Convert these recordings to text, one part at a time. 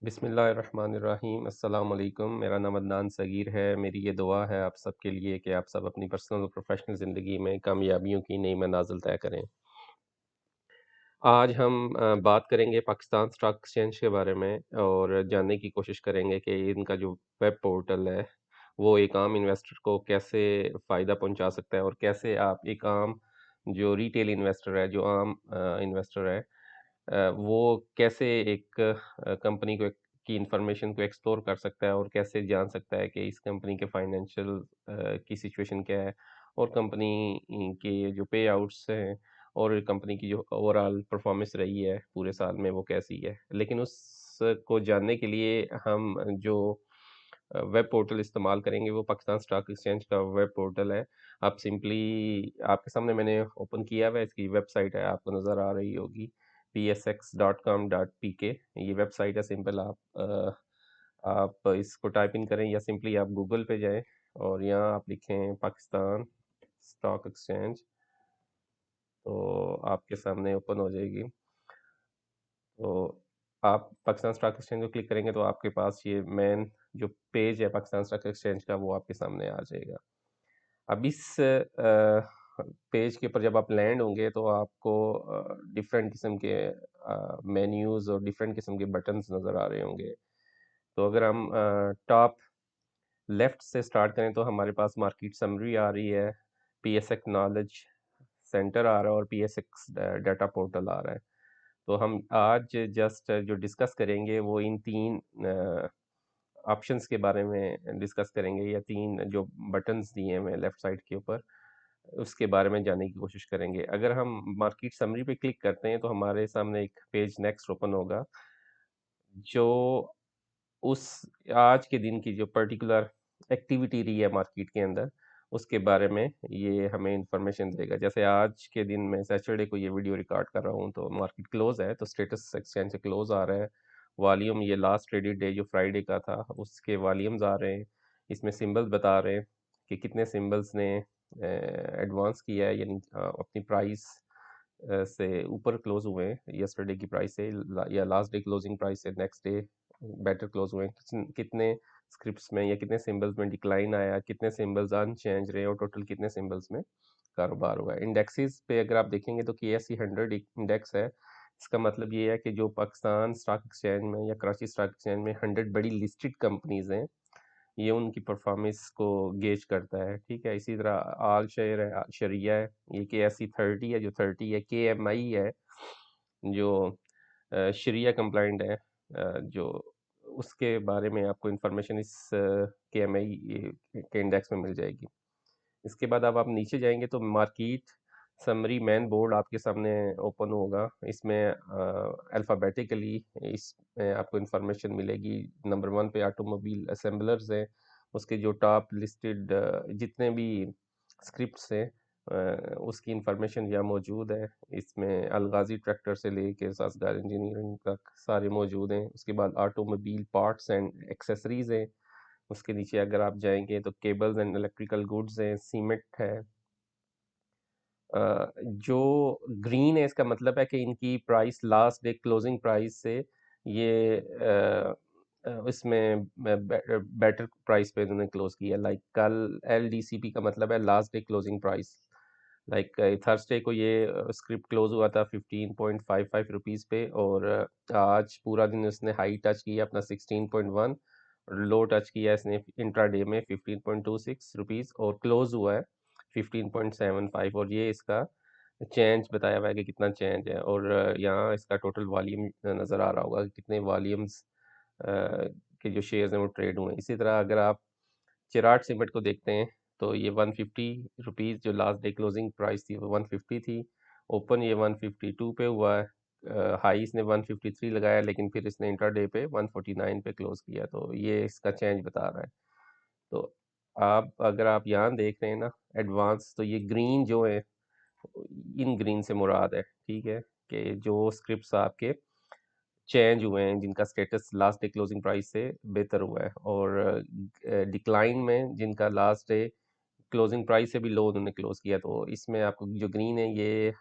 बिस्मिल्लाहिर्रहमानिर्रहीम अस्सलाम वालेकुम। मेरा नाम अदनान सगीर है। मेरी ये दुआ है आप सब के लिए कि आप सब अपनी पर्सनल और प्रोफेशनल ज़िंदगी में कामयाबियों की नई मनाज़िल तय करें। आज हम बात करेंगे पाकिस्तान स्टॉक एक्सचेंज के बारे में और जानने की कोशिश करेंगे कि इनका जो वेब पोर्टल है, वो एक आम इन्वेस्टर को कैसे फ़ायदा पहुंचा सकता है और कैसे आप एक आम जो रिटेल इन्वेस्टर है, जो आम इन्वेस्टर है वो कैसे एक कंपनी को की इंफॉर्मेशन को एक्सप्लोर कर सकता है और कैसे जान सकता है कि इस कंपनी के फाइनेंशियल की सिचुएशन क्या है और कंपनी के जो पे आउट्स हैं और कंपनी की जो ओवरऑल परफॉर्मेंस रही है पूरे साल में वो कैसी है। लेकिन उसको जानने के लिए हम जो वेब पोर्टल इस्तेमाल करेंगे वो पाकिस्तान स्टॉक एक्सचेंज का वेब पोर्टल है। आप सिंपली आपके सामने मैंने ओपन किया हुआ है, इसकी वेबसाइट है, आपको नज़र आ रही होगी psx.com.pk। ये वेबसाइट है। सिंपल आप इसको टाइप इन करें या सिंपली आप गूगल पे जाएं और यहाँ आप लिखें पाकिस्तान स्टॉक एक्सचेंज, तो आपके सामने ओपन हो जाएगी। तो आप पाकिस्तान स्टॉक एक्सचेंज को क्लिक करेंगे तो आपके पास ये मेन जो पेज है पाकिस्तान स्टॉक एक्सचेंज का वो आपके सामने आ जाएगा। अब इस पेज के ऊपर जब आप लैंड होंगे तो आपको डिफरेंट किस्म के मेन्यूज़ और डिफरेंट किस्म के बटन्स नज़र आ रहे होंगे। तो अगर हम टॉप लेफ्ट से स्टार्ट करें तो हमारे पास मार्केट समरी आ रही है, पीएसएक्स नॉलेज सेंटर आ रहा है और पीएसएक्स डाटा पोर्टल आ रहा है। तो हम आज जस्ट जो डिस्कस करेंगे वो इन तीन ऑप्शंस के बारे में डिस्कस करेंगे या तीन जो बटन्स दिए हैं लेफ्ट साइड के ऊपर उसके बारे में जानने की कोशिश करेंगे। अगर हम मार्केट समरी पे क्लिक करते हैं तो हमारे सामने एक पेज नेक्स्ट ओपन होगा जो उस आज के दिन की जो पर्टिकुलर एक्टिविटी रही है मार्केट के अंदर उसके बारे में ये हमें इंफॉर्मेशन देगा। जैसे आज के दिन मैं सैटरडे को ये वीडियो रिकॉर्ड कर रहा हूँ तो मार्केट क्लोज है तो स्टेटस एक्सचेंज से क्लोज आ रहा है। वॉल्यूम ये लास्ट ट्रेडेड डे जो फ्राइडे का था उसके वॉल्यूम्स आ रहे हैं। इसमें सिंबल्स बता रहे हैं कि कितने सिंबल्स ने एडवांस किया है यानी अपनी प्राइस से ऊपर क्लोज हुए हैं यस्टरडे की प्राइस से या लास्ट डे क्लोजिंग प्राइस से नेक्स्ट डे बेटर क्लोज हुए हैं। कितने स्क्रिप्ट्स में या कितने सिंबल्स में डिक्लाइन आया, कितने सिंबल्स अनचेंज रहे और टोटल कितने सिंबल्स में कारोबार हुआ है। इंडेक्सेस पे अगर आप देखेंगे तो KSE 100 इंडेक्स है। इसका मतलब ये है कि जो पाकिस्तान स्टॉक एक्सचेंज में या कराची स्टॉक एक्सचेंज में 100 बड़ी लिस्टेड कंपनीज हैं ये उनकी परफॉर्मेंस को गेज करता है। ठीक है, इसी तरह आल शेयर है, शरिया है, ये KSE 30 है, जो 30 है। KMI है जो शरिया कंप्लाइंट है, जो उसके बारे में आपको इंफॉर्मेशन इस KMI के इंडेक्स में मिल जाएगी। इसके बाद अब आप नीचे जाएंगे तो मार्केट समरी मैन बोर्ड आपके सामने ओपन होगा। इसमें अल्फ़ाबेटिकली इसमें आपको इंफॉर्मेशन मिलेगी। नंबर 1 पे ऑटोमोबाइल असेंबलर्स है, उसके जो टॉप लिस्टेड जितने भी स्क्रिप्ट्स हैं उसकी इंफॉर्मेशन यहाँ मौजूद है। इसमें अलगाजी ट्रैक्टर से लेके सासगार इंजीनियरिंग तक सारे मौजूद हैं। उसके बाद ऑटोमोबाइल पार्ट्स एंड एक्सेसरीज हैं। उसके नीचे अगर आप जाएंगे तो केबल्स एंड इलेक्ट्रिकल गुड्स हैं, सीमेंट है। जो ग्रीन है इसका मतलब है कि इनकी price last day closing price से ये इसमें बेटर प्राइस पे इन्होंने क्लोज किया। लाइक कल LDCP का मतलब है last day closing price. Like Thursday को ये स्क्रिप्ट क्लोज हुआ था 15.55 रुपीज़ पे और आज पूरा दिन उसने हाई टच किया अपना 16.1 और लो टच किया इसने इंट्राडे में 15.26 रुपीज़ और क्लोज हुआ है 15.75। और ये इसका चेंज बताया हुआ है कि कितना चेंज है और यहाँ इसका टोटल वॉल्यूम नज़र आ रहा होगा कि कितने वॉल्यूम्स के जो शेयर्स हैं वो ट्रेड हुए हैं। इसी तरह अगर आप चिराट सीमेंट को देखते हैं तो ये 150 रुपीज़ जो लास्ट डे क्लोजिंग प्राइस थी वो 150 थी। ओपन ये 152 पे हुआ है। हाई इसने 153 लगाया लेकिन फिर इसने इंट्राडे पे 149 पे क्लोज किया तो ये इसका चेंज बता रहा है। तो आप अगर आप यहाँ देख रहे हैं ना एडवांस, तो ये ग्रीन जो है इन ग्रीन से मुराद है। ठीक है, कि जो स्क्रिप्ट्स आपके चेंज हुए हैं जिनका status last day closing price से बेहतर हुआ है और डिक्लाइन में जिनका लास्ट डे क्लोजिंग प्राइस से भी लो उन्होंने क्लोज किया। तो इसमें आपको जो ग्रीन है ये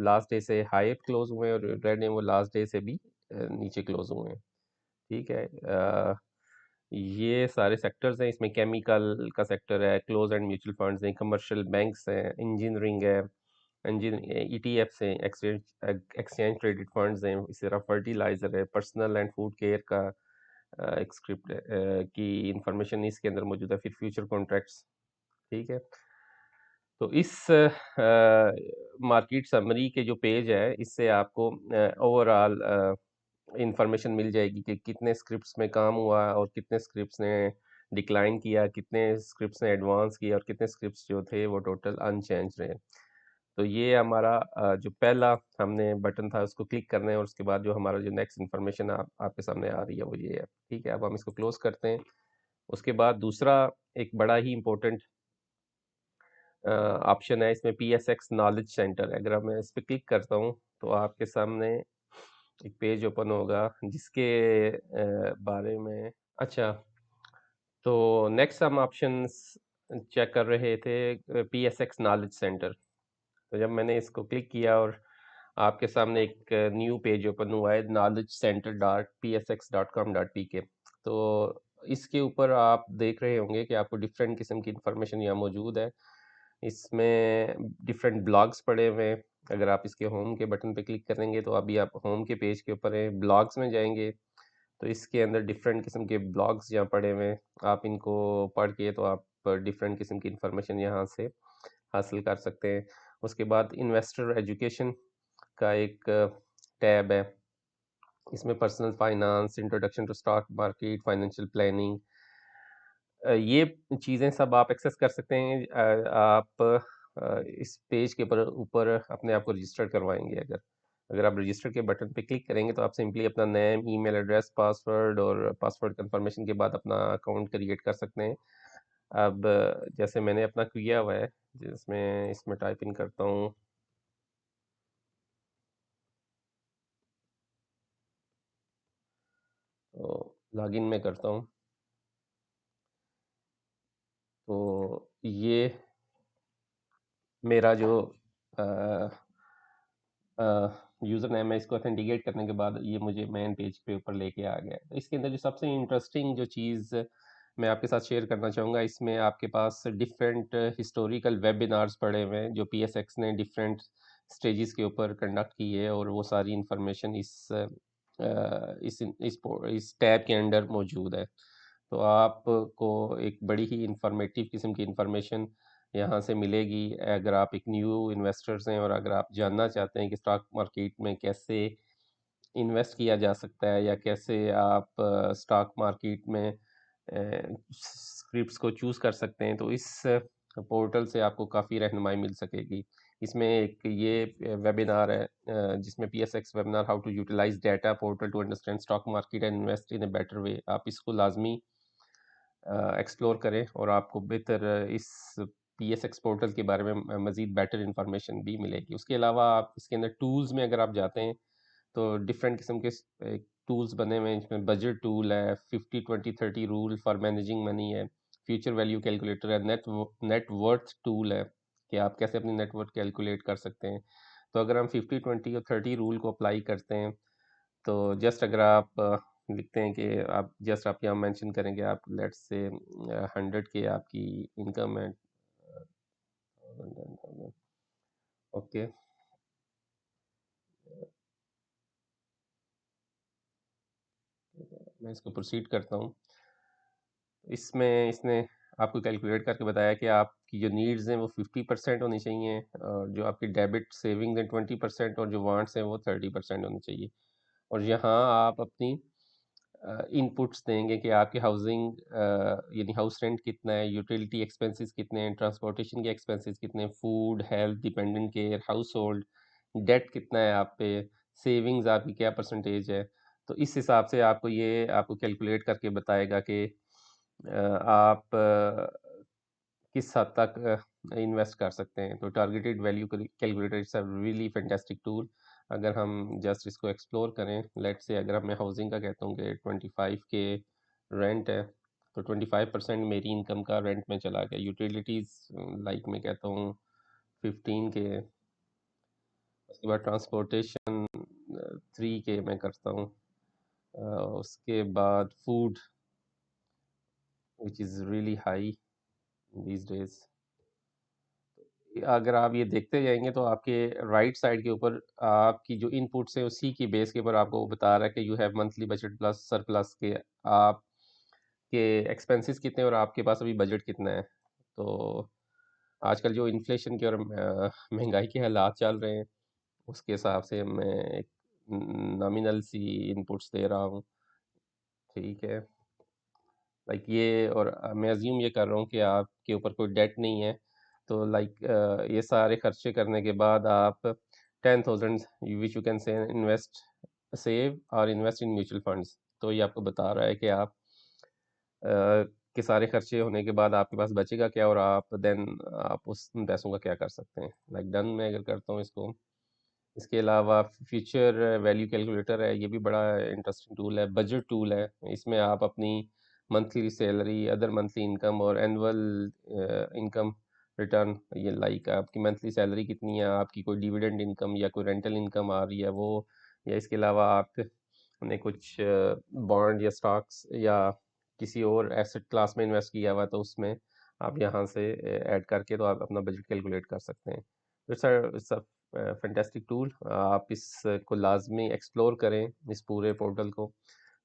लास्ट डे से हाई क्लोज हुए हैं और रेड है वो लास्ट डे से भी नीचे क्लोज हुए हैं। ठीक है। ये सारे सेक्टर्स हैं, इसमें केमिकल का सेक्टर है, क्लोज एंड म्यूचुअल फंड्स हैं, कमर्शियल बैंक्स हैं, इंजीनियरिंग है, इंजीन ईटीएफ्स हैं, एक्सचेंज एक्सचेंज ट्रेडेड फंड्स हैं, इसी तरह फर्टिलाइजर है, पर्सनल एंड फूड केयर का एक स्क्रिप्ट की इंफॉर्मेशन इसके अंदर मौजूद है, फिर फ्यूचर कॉन्ट्रैक्ट्स। ठीक है। तो इस मार्केट समरी के जो पेज है, इससे आपको ओवरऑल इंफॉर्मेशन मिल जाएगी कि कितने स्क्रिप्ट्स में काम हुआ और कितने स्क्रिप्ट्स ने डिक्लाइन किया, कितने स्क्रिप्ट्स ने एडवांस किया और कितने स्क्रिप्ट्स जो थे वो टोटल अनचेंज रहे। तो ये हमारा जो पहला हमने बटन था उसको क्लिक करना है और उसके बाद जो हमारा जो नेक्स्ट इन्फॉर्मेशन आपके सामने आ रही है वो ये है। ठीक है, अब हम इसको क्लोज करते हैं। उसके बाद दूसरा एक बड़ा ही इम्पोर्टेंट ऑप्शन है, इसमें PSX नॉलेज सेंटर है। अगर मैं इस पर क्लिक करता हूँ तो आपके सामने एक पेज ओपन होगा जिसके बारे में, अच्छा, तो नेक्स्ट हम ऑप्शंस चेक कर रहे थे PSX नॉलेज सेंटर। तो जब मैंने इसको क्लिक किया और आपके सामने एक न्यू पेज ओपन हुआ है, knowledgecenter.psx.com.pk। तो इसके ऊपर आप देख रहे होंगे कि आपको डिफरेंट किस्म की इंफॉर्मेशन यहाँ मौजूद है। इसमें डिफरेंट ब्लॉग्स पड़े हुए हैं। अगर आप इसके होम के बटन पे क्लिक करेंगे तो अभी आप होम के पेज के ऊपर हैं, ब्लॉग्स में जाएंगे तो इसके अंदर डिफरेंट किस्म के ब्लॉग्स यहाँ पड़े हुए हैं। आप इनको पढ़ के तो आप डिफरेंट किस्म की इंफॉर्मेशन यहाँ से हासिल कर सकते हैं। उसके बाद इन्वेस्टर एजुकेशन का एक टैब है, इसमें personal finance, introduction to stock market, financial planning, ये चीज़ें सब आप एक्सेस कर सकते हैं। आप इस पेज के ऊपर ऊपर अपने आप को रजिस्टर करवाएंगे। अगर अगर आप रजिस्टर के बटन पे क्लिक करेंगे तो आप सिंपली अपना नेम, ईमेल एड्रेस, पासवर्ड और पासवर्ड कंफर्मेशन के बाद अपना अकाउंट क्रिएट कर सकते हैं। अब जैसे मैंने अपना किया हुआ है, जिसमें इसमें टाइप इन करता हूँ, तो लॉगिन में करता हूँ। तो ये मेरा जो यूज़र नेम है, इसको ऑथेंटिकेट करने के बाद ये मुझे मेन पेज के ऊपर लेके आ गया। तो इसके अंदर जो सबसे इंटरेस्टिंग जो चीज़ मैं आपके साथ शेयर करना चाहूँगा, इसमें आपके पास डिफरेंट हिस्टोरिकल वेबिनार्स पड़े हुए हैं जो PSX ने डिफरेंट स्टेजेस के ऊपर कंडक्ट की है और वो सारी इंफॉर्मेशन इस टैब के अंडर मौजूद है। तो आपको एक बड़ी ही इंफॉर्मेटिव किस्म की इंफॉर्मेशन यहाँ से मिलेगी। अगर आप एक न्यू इन्वेस्टर्स हैं और अगर आप जानना चाहते हैं कि स्टॉक मार्केट में कैसे इन्वेस्ट किया जा सकता है या कैसे आप स्टॉक मार्केट में स्क्रिप्ट्स को चूज़ कर सकते हैं, तो इस पोर्टल से आपको काफ़ी रहनुमाई मिल सकेगी। इसमें एक ये वेबिनार है जिसमें PSX webinar how to utilize data portal to understand stock market and invest in a better way. आप इसको लाजमी एक्सप्लोर करें और आपको बेहतर इस PSX पोर्टल के बारे में मज़ीद बेटर इंफॉर्मेशन भी मिलेगी। उसके अलावा आप इसके अंदर टूल्स में अगर आप जाते हैं तो डिफरेंट किस्म के टूल्स बने हुए हैं, इसमें बजट टूल है, 50-20-30 रूल फॉर मैनेजिंग मनी है, फ्यूचर वैल्यू कैलकुलेटर है, नेट वर्थ टूल है कि आप कैसे अपनी नेटवर्थ कैलकुलेट कर सकते हैं। तो अगर हम 50-20 और 30 रूल को अप्लाई करते हैं तो जस्ट अगर आप लिखते हैं कि आप जस्ट आप यहाँ मेंशन करेंगे, आप लेट्स से 100 के आपकी इनकम है, ओके, मैं इसको प्रोसीड करता हूँ। इसमें इसने आपको कैलकुलेट करके बताया कि आपकी जो नीड्स हैं वो 50% होनी चाहिए और जो आपकी डेबिट सेविंग्स हैं 20% और जो वांट्स हैं वो 30% होनी चाहिए। और यहाँ आप अपनी इनपुट्स देंगे कि आपकी हाउसिंग यानी हाउस रेंट कितना है, यूटिलिटी एक्सपेंसेस कितने हैं, ट्रांसपोर्टेशन के एक्सपेंसेस कितने हैं, food, health, dependent care, household, debt कितना है आप पे, सेविंग्स आपकी क्या परसेंटेज है। तो इस हिसाब से आपको ये आपको कैलकुलेट करके बताएगा कि आप किस हद तक इन्वेस्ट कर सकते हैं। तो targeted value calculator it's a really fantastic tool. अगर हम जस्ट इसको एक्सप्लोर करें, लेट्स से अगर मैं हाउसिंग का कहता हूँ कि 25 के रेंट है तो 25% मेरी इनकम का रेंट में चला गया। यूटिलिटीज़ लाइक मैं कहता हूँ 15 के, उसके बाद ट्रांसपोर्टेशन 3 के मैं करता हूँ, उसके बाद food which is really high these days. अगर आप ये देखते जाएंगे तो आपके राइट साइड के ऊपर आपकी जो इनपुट्स है उसी की बेस के ऊपर आपको वो बता रहा है कि you have monthly budget plus surplus के आप के एक्सपेंसेस कितने और आपके पास अभी बजट कितना है। तो आजकल जो इन्फ्लेशन के और महंगाई के हालात चल रहे हैं उसके हिसाब से मैं एक नॉमिनल सी इनपुट्स दे रहा हूँ। ठीक है, लाइक ये और मैं अज्यूम ये कर रहा हूँ कि आपके ऊपर कोई डेट नहीं है, तो लाइक ये सारे खर्चे करने के बाद आप 10,000 which you can say invest save और इन्वेस्ट इन म्यूचुअल फंड्स। तो ये आपको बता रहा है कि आप के सारे खर्चे होने के बाद आपके पास बचेगा क्या और आप देन आप उस पैसों का क्या कर सकते हैं। लाइक डन मैं अगर करता हूँ इसको। इसके अलावा फ्यूचर वैल्यू कैलकुलेटर है, ये भी बड़ा इंटरेस्टिंग टूल है, बजट टूल है। इसमें आप अपनी monthly salary, other monthly income और एनुअल इनकम रिटर्न, ये लाइक आपकी मंथली सैलरी कितनी है, आपकी कोई डिविडेंड इनकम या कोई रेंटल इनकम आ रही है वो, या इसके अलावा आपने कुछ बॉन्ड या स्टॉक्स या किसी और एसेट क्लास में इन्वेस्ट किया हुआ है, तो उसमें आप यहाँ से ऐड करके तो आप अपना बजट कैलकुलेट कर सकते हैं। It's a fantastic tool. आप इसको लाजमी एक्सप्लोर करें इस पूरे पोर्टल को,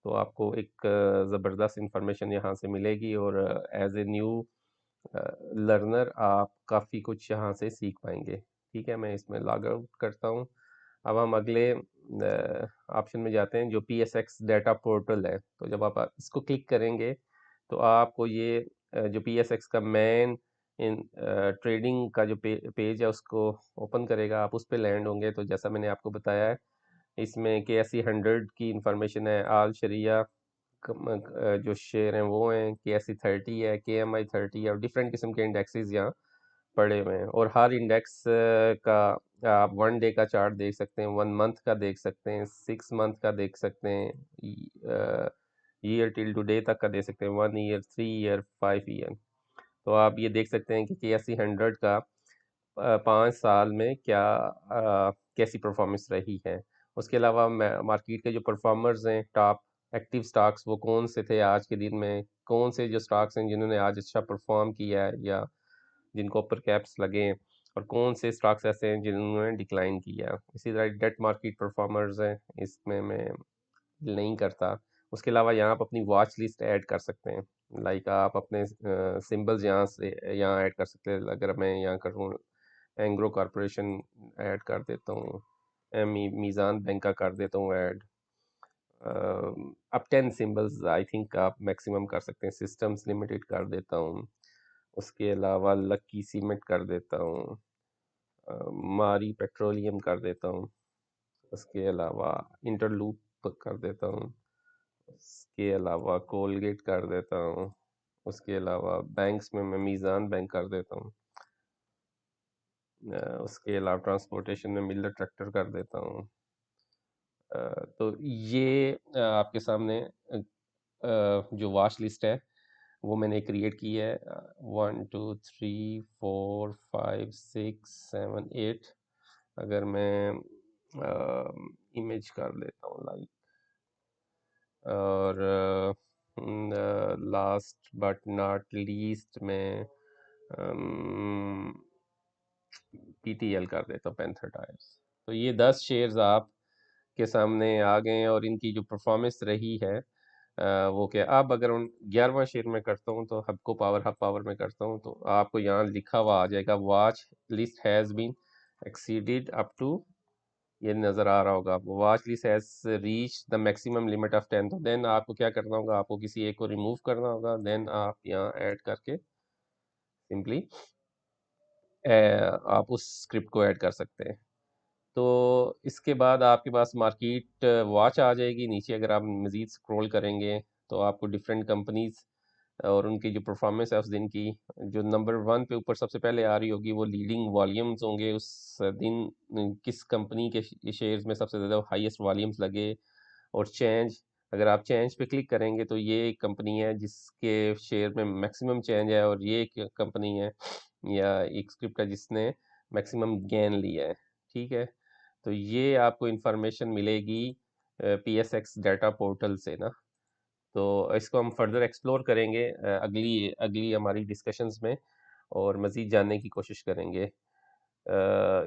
तो आपको एक ज़बरदस्त इंफॉर्मेशन यहाँ से मिलेगी और एज ए न्यू लर्नर आप काफ़ी कुछ यहाँ से सीख पाएंगे। ठीक है, मैं इसमें लॉग आउट करता हूँ। अब हम अगले ऑप्शन में जाते हैं जो PSX डाटा पोर्टल है। तो जब आप इसको क्लिक करेंगे तो आपको ये जो PSX का मेन इन ट्रेडिंग का जो पेज है उसको ओपन करेगा। आप उस पर लैंड होंगे तो जैसा मैंने आपको बताया है, इसमें KSE 100 की इंफॉर्मेशन है, आल शरिया जो शेयर हैं वो हैं, KSE 30 है, KMI 30 है और डिफरेंट किस्म के इंडेक्सेस यहाँ पड़े हुए हैं। और हर इंडेक्स का आप 1 डे का चार्ट देख सकते हैं, 1 मंथ का देख सकते हैं, 6 मंथ का देख सकते हैं, ईयर टिल टुडे तक का देख सकते हैं, 1 ईयर, 3 ईयर, 5 ईयर। तो आप ये देख सकते हैं कि KSE 100 का 5 साल में क्या कैसी परफॉर्मेंस रही है। उसके अलावा मार्केट के जो परफॉर्मर्स हैं, टॉप एक्टिव स्टॉक्स, वो कौन से थे आज के दिन में, कौन से जो स्टॉक्स हैं जिन्होंने आज अच्छा परफॉर्म किया है या जिनको अपर कैप्स लगे हैं, और कौन से स्टॉक्स ऐसे हैं जिन्होंने डिक्लाइन किया। इसी तरह डेट मार्केट परफॉर्मर्स हैं, इसमें मैं नहीं करता। उसके अलावा यहाँ आप अपनी वॉच लिस्ट ऐड कर सकते हैं। लाइक आप अपने सिंबल्स यहाँ से यहाँ ऐड कर सकते हैं। अगर मैं यहाँ करूँ एंग्रो कॉरपोरेशन ऐड कर देता हूँ, मीज़ान बैंक का कर देता हूँ ऐड। अब 10 सिंबल्स आई थिंक आप मैक्सिमम कर सकते हैं। सिस्टम्स लिमिटेड कर देता हूँ। उसके अलावा लक्की सीमेंट कर देता हूँ, मारी पेट्रोलियम कर देता हूँ। उसके अलावा इंटरलूप कर देता हूँ। उसके अलावा कोलगेट कर देता हूँ। उसके अलावा बैंक्स में मैं मीज़ान बैंक कर देता हूँ। उसके अलावा ट्रांसपोर्टेशन में मिलर ट्रैक्टर कर देता हूँ। तो ये आपके सामने जो वॉच लिस्ट है वो मैंने क्रिएट की है। 1 2 3 4 5 6 7 8। अगर मैं इमेज कर लेता हूँ लाइक, और लास्ट बट नॉट लीस्ट में PTL कर देता हूँ, पैंथर टायर्स। तो ये 10 शेयर्स आप के सामने आ गए हैं और इनकी जो परफॉर्मेंस रही है वो क्या। अब अगर उन 11वां शेयर में करता हूँ तो हब पावर में करता हूँ तो आपको यहाँ लिखा हुआ आ जाएगा, watch list has been exceeded up to, ये नज़र आ रहा होगा आपको, watch list has reach the maximum limit of 10। तो देन आपको क्या करना होगा, आपको किसी एक को रिमूव करना होगा, देन आप यहाँ ऐड करके सिंपली आप उस स्क्रिप्ट को ऐड कर सकते हैं। तो इसके बाद आपके पास मार्केट वॉच आ जाएगी। नीचे अगर आप मज़ीद स्क्रॉल करेंगे तो आपको डिफरेंट कंपनीज़ और उनकी जो परफॉर्मेंस है उस दिन की, जो नंबर 1 पे ऊपर सबसे पहले आ रही होगी वो लीडिंग वॉल्यूम्स होंगे उस दिन, किस कंपनी के शेयर्स में सबसे ज़्यादा हाईएस्ट वॉल्यूम्स लगे। और चेंज, अगर आप चेंज पे क्लिक करेंगे तो ये एक कंपनी है जिसके शेयर में मैक्सिमम चेंज है, और ये एक कंपनी है या एक स्क्रिप्ट है जिसने मैक्सिमम गेन लिया है। ठीक है, तो ये आपको इंफॉर्मेशन मिलेगी PSX डाटा पोर्टल से ना। तो इसको हम फर्दर एक्सप्लोर करेंगे अगली अगली हमारी डिस्कशंस में, और मज़ीद जानने की कोशिश करेंगे।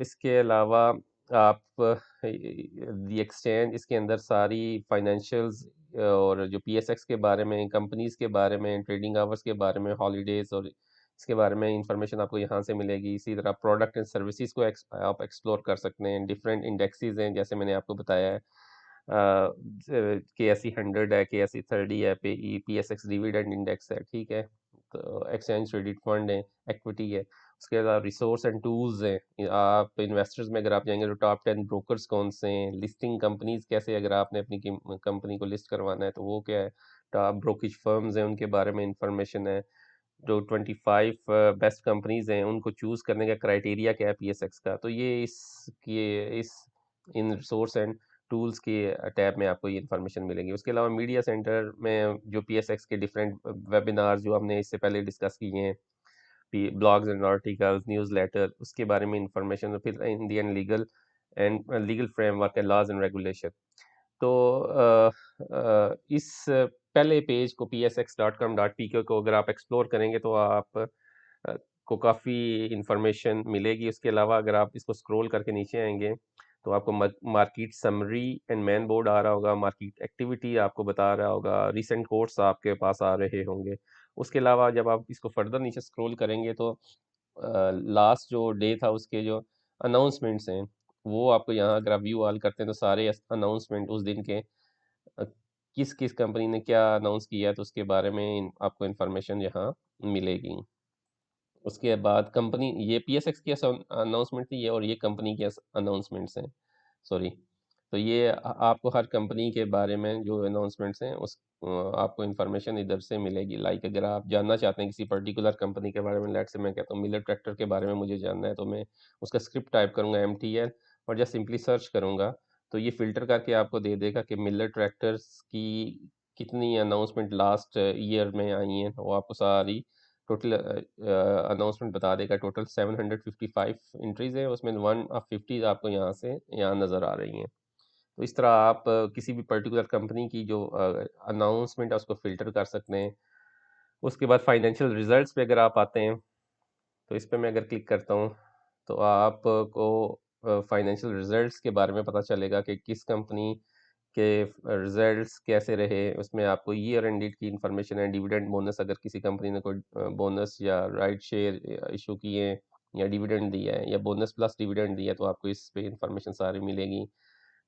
इसके अलावा आप दी एक्सचेंज, इसके अंदर सारी फाइनेंशियल्स और जो PSX के बारे में, कंपनीज़ के बारे में, ट्रेडिंग आवर्स के बारे में, हॉलीडेज़ और इसके बारे में इंफॉर्मेशन आपको यहाँ से मिलेगी। इसी तरह प्रोडक्ट एंड सर्विसेज को आप एक्सप्लोर कर सकते हैं। डिफरेंट इंडेक्सेस हैं, जैसे मैंने आपको बताया है, KSE 100 है, KSE 30 है, PSX डिविडेंड इंडेक्स है, ठीक है। तो एक्सचेंज ट्रेडेड फंड है, इक्विटी है। उसके अलावा रिसोर्स एंड टूल्स हैं। आप इन्वेस्टर्स में अगर आप जाएंगे तो टॉप 10 ब्रोकर्स कौन से हैं, लिस्टिंग कंपनीज कैसे, अगर आपने अपनी कंपनी को लिस्ट करवाना है तो वो क्या है, टॉप ब्रोकिज फर्म्स हैं उनके बारे में इंफॉर्मेशन है। जो 25 बेस्ट कंपनीज हैं उनको चूज करने का क्राइटेरिया क्या है PSX का, तो ये इस इन रिसोर्स एंड टूल्स के टैब में आपको ये इन्फॉर्मेशन मिलेगी। उसके अलावा मीडिया सेंटर में जो PSX के डिफरेंट वेबिनार जो हमने इससे पहले डिस्कस किए हैं, ब्लॉग्स एंड आर्टिकल्स, न्यूज़लेटर, उसके बारे में इंफॉर्मेशन, और फिर Indian legal framework and laws and regulation. तो इस पहले पेज को psx.com.pk को अगर आप एक्सप्लोर करेंगे तो आप को काफ़ी इंफॉर्मेशन मिलेगी। उसके अलावा अगर आप इसको स्क्रॉल करके नीचे आएंगे तो आपको market summary and main board आ रहा होगा, मार्केट एक्टिविटी आपको बता रहा होगा, रिसेंट कोर्स आपके पास आ रहे होंगे। उसके अलावा जब आप इसको फर्दर नीचे स्क्रॉल करेंगे तो लास्ट जो डे था उसके जो अनाउंसमेंट्स हैं वो आपको यहाँ अगर आप व्यू ऑल करते हैं तो सारे अनाउंसमेंट उस दिन के किस किस कंपनी ने क्या अनाउंस किया है तो उसके बारे में आपको इन्फॉर्मेशन यहाँ मिलेगी। उसके बाद कंपनी, ये PSX की अनाउंसमेंट थी ये, और ये कंपनी की अनाउंसमेंट्स हैं, सॉरी। तो ये आपको हर कंपनी के बारे में जो अनाउंसमेंट्स हैं उस आपको इन्फॉर्मेशन इधर से मिलेगी। लाइक अगर आप जानना चाहते हैं किसी पर्टिकुलर कंपनी के बारे में, लेट से मैं कहता हूँ मिलर ट्रैक्टर के बारे में मुझे जानना है, तो मैं उसका स्क्रिप्ट टाइप करूँगा MTL, और जब सिंपली सर्च करूँगा तो ये फ़िल्टर करके आपको दे देगा कि मिलर ट्रैक्टर्स की कितनी अनाउंसमेंट लास्ट ईयर में आई हैं, वो आपको सारी टोटल अनाउंसमेंट बता देगा। टोटल 755 एंट्रीज है, उसमें 150 आपको यहाँ से यहाँ नज़र आ रही हैं। तो इस तरह आप किसी भी पर्टिकुलर कंपनी की जो अनाउंसमेंट है उसको फ़िल्टर कर सकते हैं। उसके बाद फाइनेंशियल रिजल्ट्स पे अगर आप आते हैं तो इस पे मैं अगर क्लिक करता हूँ तो आपको फाइनेंशियल रिजल्ट्स के बारे में पता चलेगा कि किस कंपनी के रिजल्ट्स कैसे रहे। उसमें आपको ईयर एंडेड की इंफॉर्मेशन है, डिविडेंड बोनस, अगर किसी कंपनी ने कोई बोनस या राइट शेयर इशू किए हैं या डिविडेंड दिया है या बोनस प्लस डिविडेंड दिया है तो आपको इस पे इंफॉर्मेशन सारी मिलेगी,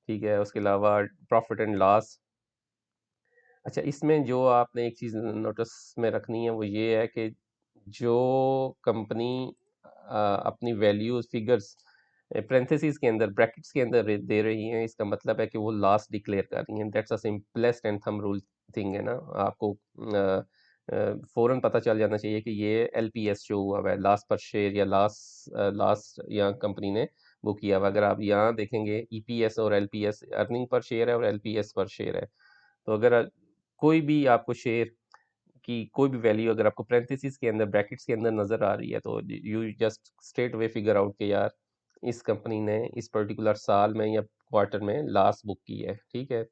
ठीक है। उसके अलावा प्रॉफिट एंड लॉस। अच्छा, इसमें जो आपने एक चीज़ नोटिस में रखनी है वो ये है कि जो कंपनी अपनी वैल्यूज फिगर्स पेरेंथेसिस के अंदर, ब्रैकेट्स के अंदर दे रही हैं, इसका मतलब है कि वो लॉस डिक्लेयर कर रही हैं। That's a simplest and thumb rule thing है ना। आपको फौरन पता चल जाना चाहिए कि ये LPS जो हुआ हुआ है, लास्ट पर शेयर, या लास्ट यहाँ कंपनी ने बुक किया हुआ। अगर आप यहाँ देखेंगे EPS और LPS अर्निंग पर शेयर है और LPS पर शेयर है। तो अगर कोई भी आपको शेयर की कोई भी वैल्यू अगर आपको पैरेंथेसिस के अंदर, ब्रैकेट्स के अंदर नज़र आ रही है तो you just straight way figure out कि यार इस कंपनी ने इस पर्टिकुलर साल में या क्वार्टर में लास्ट बुक की है, ठीक है।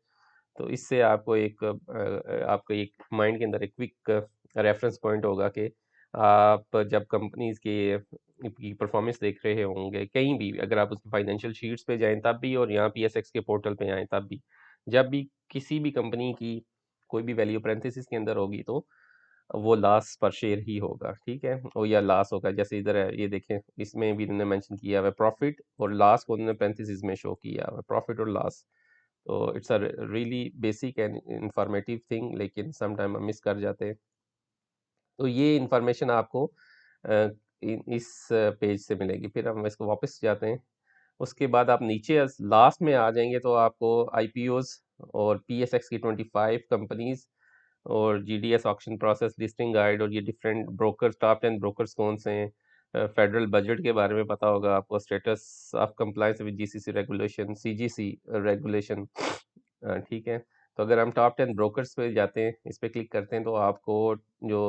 तो इससे आपको एक माइंड के अंदर एक क्विक रेफरेंस पॉइंट होगा कि आप जब कंपनीज की परफॉर्मेंस देख रहे होंगे कहीं भी, अगर आप उसकी फाइनेंशियल शीट्स पे जाएं तब भी, और यहाँ PSX के पोर्टल पे आएँ तब भी, जब भी किसी भी कंपनी की कोई भी वैल्यू पैरेंथेसिस के अंदर होगी तो वो लॉस पर शेयर ही होगा, ठीक है। और या लॉस होगा, जैसे इधर है ये देखें, इसमें भी इन्होंने मेंशन किया हुआ है प्रॉफिट और लॉस को उन्होंने पैरेंथेसिस में शो किया हुआ है, प्रॉफिट और लॉस। तो it's a really basic and informative thing, लेकिन सम टाइम हम मिस कर जाते हैं। तो ये इंफॉर्मेशन आपको इस पेज से मिलेगी। फिर हम इसको वापस जाते हैं। उसके बाद आप नीचे लास्ट में आ जाएंगे तो आपको IPOs और PSX की 25 कंपनीज और GDS auction process, listing guide, और ये डिफरेंट ब्रोकर्स, टॉप 10 ब्रोकर्स कौन से हैं, फेडरल बजट के बारे में पता होगा आपको, status of compliance with GCC regulation, CGC regulation, ठीक है। तो अगर हम टॉप 10 ब्रोकर्स पे जाते हैं, इस पे क्लिक करते हैं तो आपको जो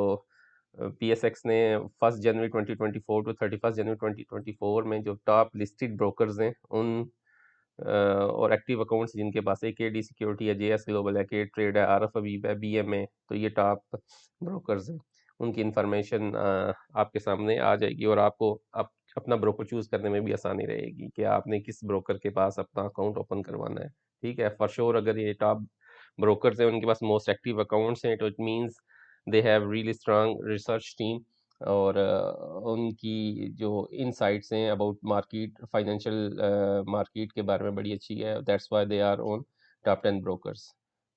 PSX ने 1 जनवरी 2024 टू 31 जनवरी 2024 में जो टॉप लिस्टेड ब्रोकर्स हैं उन और एक्टिव अकाउंट्स जिनके पास है, केडी सिक्योरिटी है, जेएस ग्लोबल है, के ट्रेड है, आरएफ हबीब है, बीएमए, तो ये टॉप ब्रोकर्स हैं। उनकी इंफॉर्मेशन आपके सामने आ जाएगी और आपको आप अपना ब्रोकर चूज करने में भी आसानी रहेगी कि आपने किस ब्रोकर के पास अपना अकाउंट ओपन करवाना है। ठीक है, फॉर श्योर अगर ये टॉप ब्रोकर्स हैं, उनके पास मोस्ट एक्टिव अकाउंट्स हैं, तो it means they have really strong research team, और उनकी जो इनसाइट्स हैं अबाउट मार्केट, फाइनेंशियल मार्केट के बारे में बड़ी अच्छी है। That's why they are on top 10 brokers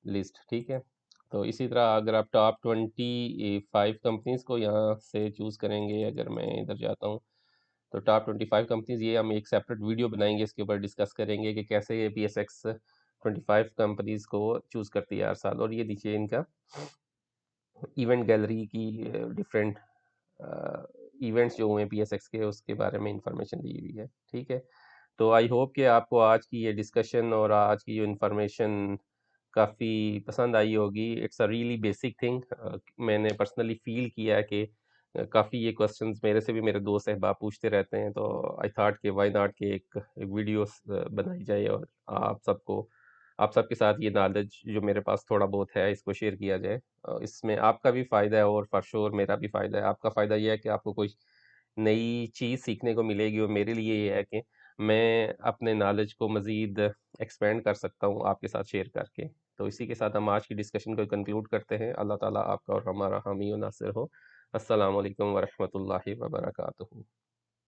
list. ठीक है, तो इसी तरह अगर आप टॉप 25 कंपनीज को यहाँ से चूज़ करेंगे, अगर मैं इधर जाता हूँ तो टॉप 25 कंपनीज, ये हम एक सेपरेट वीडियो बनाएंगे, इसके ऊपर डिस्कस करेंगे कि कैसे ये PSX 25 कंपनीज को चूज़ करती है हर साल। और ये देखिए इनका इवेंट गैलरी की डिफरेंट इवेंट्स जो हुए PSX के, उसके बारे में इंफॉर्मेशन दी हुई है। ठीक है, तो आई होप कि आपको आज की ये डिस्कशन और आज की जो इन्फॉर्मेशन काफ़ी पसंद आई होगी। It's a really basic thing. मैंने पर्सनली फील किया है कि काफ़ी ये क्वेश्चंस मेरे से भी मेरे दोस्त अहबाब पूछते रहते हैं, तो आई थॉट कि वाई नॉट कि एक वीडियो बनाई जाए और आप सबके साथ ये नॉलेज जो मेरे पास थोड़ा बहुत है इसको शेयर किया जाए। इसमें आपका भी फ़ायदा है और फॉर श्योर मेरा भी फ़ायदा है। आपका फ़ायदा ये है कि आपको कोई नई चीज़ सीखने को मिलेगी, और मेरे लिए ये है कि मैं अपने नॉलेज को मज़ीद एक्सपेंड कर सकता हूँ आपके साथ शेयर करके। तो इसी के साथ हम आज की डिस्कशन को कंक्लूड करते हैं। अल्लाह ताला आपका और हमारा हामी और नासिर हो। अस्सलाम वालेकुम व रहमतुल्लाहि व बरकातुहू।